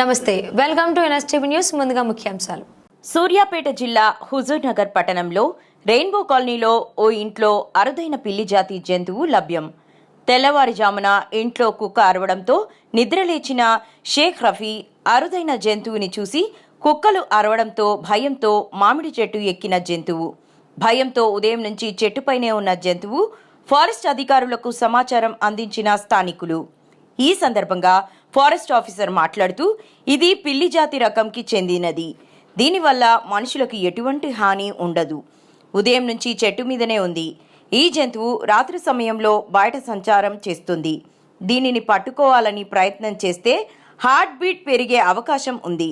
నమస్తే, welcome to NSTV news. ముందుగా ముఖ్యాంశాలు. సూర్యాపేట జిల్లా హుజూర్ నగర్ పట్టణంలో రెయిన్బో కాలనీలో ఓ ఇంట్లో అరుదైన పిల్లి జాతి జంతువు లభ్యం. తెల్లవారుజామున ఇంట్లో కుక్క అరవడంతో నిద్రలేచిన షేక్ రఫీ అరుదైన జంతువుని చూసి కుక్కలు అరవడంతో భయంతో మామిడి చెట్టు ఎక్కిన జంతువు. భయంతో ఉదయం నుంచి చెట్టుపైనే ఉన్న జంతువు ఫారెస్ట్ అధికారులకు సమాచారం అందించిన స్థానికులు. ఈ సందర్భంగా ఫారెస్ట్ ఆఫీసర్ మాట్లాడుతూ, ఇది పిల్లి జాతి రకంకి చెందినది. దీనివల్ల మనుషులకు ఎటువంటి హాని ఉండదు. ఉదయం నుంచి చెట్టు మీదనే ఉంది. ఈ జంతువు రాత్రి సమయంలో బయట సంచారం చేస్తుంది. దీనిని పట్టుకోవాలని ప్రయత్నం చేస్తే హార్ట్ బీట్ పెరిగే అవకాశం ఉంది.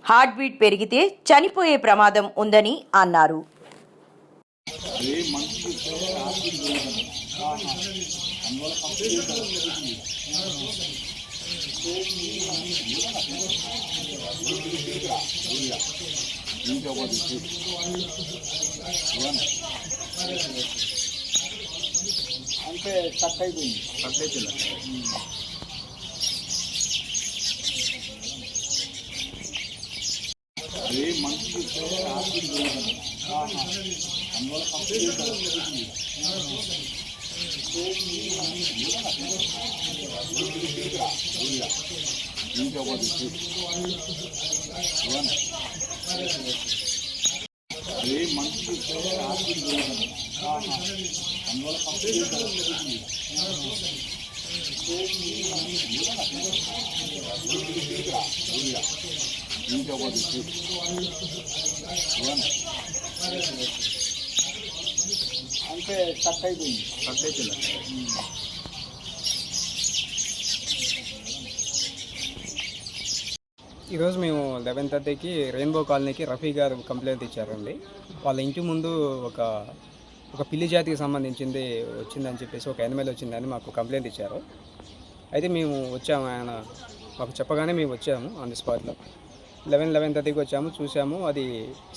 హార్ట్ బీట్ పెరిగితే చనిపోయే ప్రమాదం ఉందని అన్నారు. అంటే కట్ అయిపోయింది. అదే మంచి అందువల్ల కంప్లీట్ అదే మంచి అందువల్ల కంప్లీట్ అంటే కట్ అయిపోయింది. ఈరోజు మేము 11:30కి రెయిన్బో కాలనీకి రఫీ గారు కంప్లైంట్ ఇచ్చారండి. వాళ్ళ ఇంటి ముందు ఒక పిల్లి జాతికి సంబంధించింది వచ్చిందని చెప్పేసి, ఒక యానిమల్ వచ్చిందని మాకు కంప్లైంట్ ఇచ్చారు. అయితే మేము వచ్చాము, ఆయన మాకు చెప్పగానే మేము వచ్చాము ఆన్ ది స్పాట్లో. 11:30కి వచ్చాము, చూసాము. అది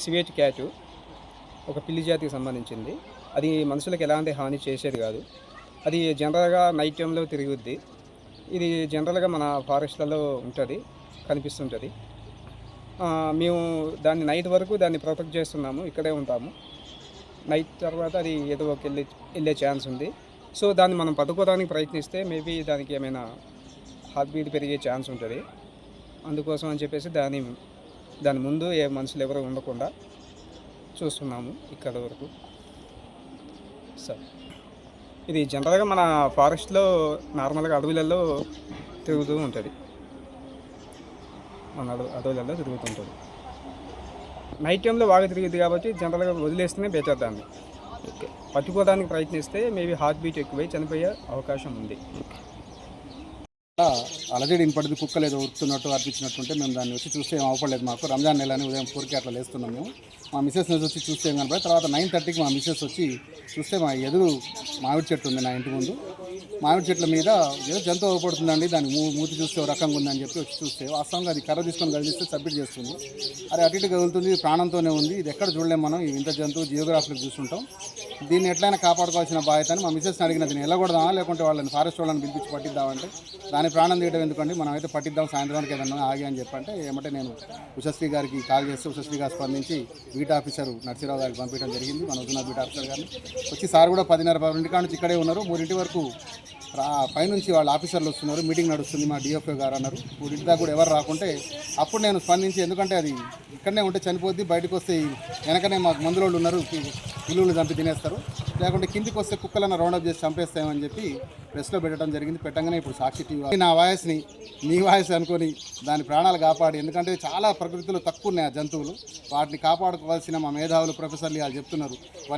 సివేట్ క్యాట్, ఒక పిల్లి జాతికి సంబంధించింది. అది మనుషులకు ఎలాంటి హాని చేసేది కాదు. అది జనరల్గా నైట్ టైంలో తిరుగుద్ది. ఇది జనరల్గా మన ఫారెస్ట్లలో ఉంటుంది, కనిపిస్తుంటుంది. మేము దాన్ని నైట్ వరకు దాన్ని ప్రొటెక్ట్ చేస్తున్నాము, ఇక్కడే ఉంటాము. నైట్ తర్వాత అది ఏదో ఒక వెళ్ళే ఛాన్స్ ఉంది. సో దాన్ని మనం పట్టుకోవడానికి ప్రయత్నిస్తే మేబీ దానికి ఏమైనా హార్ట్ బీట్ పెరిగే ఛాన్స్ ఉంటుంది. అందుకోసం అని చెప్పేసి దాని ముందు ఏ మనుషులు ఎవరు ఉండకుండా చూస్తున్నాము ఇక్కడ వరకు. సార్, ఇది జనరల్గా మన ఫారెస్ట్లో నార్మల్గా అడవులలో తిరుగుతూ ఉంటుంది. మన అడవులలో తిరుగుతుంటుంది. నైట్ టైంలో బాగా తిరుగుతుంది కాబట్టి జనరల్గా వదిలేస్తేనే బెటర్. దాన్ని పట్టుకోవడానికి ప్రయత్నిస్తే మేబీ హార్ట్ బీట్ ఎక్కువై చనిపోయే అవకాశం ఉంది. అలజడి వినపడింది, కుక్కలు ఏదో ఉరుకుతున్నట్టు అర్పించినట్టుంటే మేము దాన్ని వచ్చి చూస్తే ఏం అవపడలేదు. మాకు రంజాన్ నెలని ఉదయం 4కి అట్లా లేస్తున్నాం మేము. మా మిస్సెస్ వచ్చి చూస్తే ఏం కనపడి, తర్వాత 9:30కి మా మిస్సెస్ వచ్చి చూస్తే మా ఎదురు మామిడి చెట్టు ఉంది నా ఇంటి ముందు. మామిడి చెట్ల మీద ఏదో జంతువు అవపడుతుందండి, దాని మూతి చూస్తే రకంగా ఉందని చెప్పి వచ్చి చూస్తే వాస్తవంగా అది కర్ర తీసుకొని కదిలిస్తే సబ్మిట్ చేస్తుంది. అరే అటు ఇటు కదులుతుంది, ప్రాణంతోనే ఉంది. ఇది ఎక్కడ చూడలేము మనం, ఈ ఇంత జంతువు జియోగ్రాఫీలో చూస్తుంటాం. దీన్ని ఎట్లయినా కాపాడుకోవాల్సిన బాధ్యత అని మా మిస్సెస్ని అడిగిన, దీన్ని వెళ్ళకూడదామా లేకుంటే వాళ్ళని ఫారెస్ట్ వాళ్ళని పిలిపించి పట్టిద్దామంటే, దాని ప్రాణం తీయడం ఎందుకండి, మనం అయితే పట్టిద్దాం సాయంత్రానికి ఏదన్నా ఆగి అని చెప్పంటే ఏమంటే నేను ఉషశ్రీ గారికి కాల్ చేస్తే ఉషశ్రీ గారు స్పందించి బీట్ ఆఫీసర్ నర్సీరావు గారికి పంపించడం జరిగింది. మన వస్తున్న బీట్ ఆఫీసర్ గారిని వచ్చి సార్ కూడా 10:30 కాడ నుంచి ఇక్కడే ఉన్నారు. 3 వరకు పైనుంచి వాళ్ళ ఆఫీసర్లు వస్తున్నారు, మీటింగ్ నడుస్తుంది మా డిఎఫ్ఓ గారు అన్నారు. 3 దాకా కూడా ఎవరు రాకుంటే అప్పుడు నేను స్పందించి, ఎందుకంటే అది ఇక్కడనే ఉంటే చనిపోద్ది, బయటకు వస్తే వెనకనే మాకు మందులో ఉన్నారు, పిల్లులు చంపి తినేస్తారు, లేకుంటే కిందికి వస్తే కుక్కలన్న రౌండప్ చేసి చంపేస్తామని చెప్పి ప్రెస్లో పెట్టడం జరిగింది. పెట్టగానే ఇప్పుడు సాక్షి టీవీ నా వాయిస్ని నీ వాయిస్ అనుకొని దాని ప్రాణాలు కాపాడి, ఎందుకంటే చాలా ప్రకృతిలో తక్కువ ఉన్నాయి ఆ జంతువులు, వాటిని కాపాడుకోవాల్సిన మా మేధావులు ప్రొఫెసర్లు వాళ్ళు చెప్తున్నారు.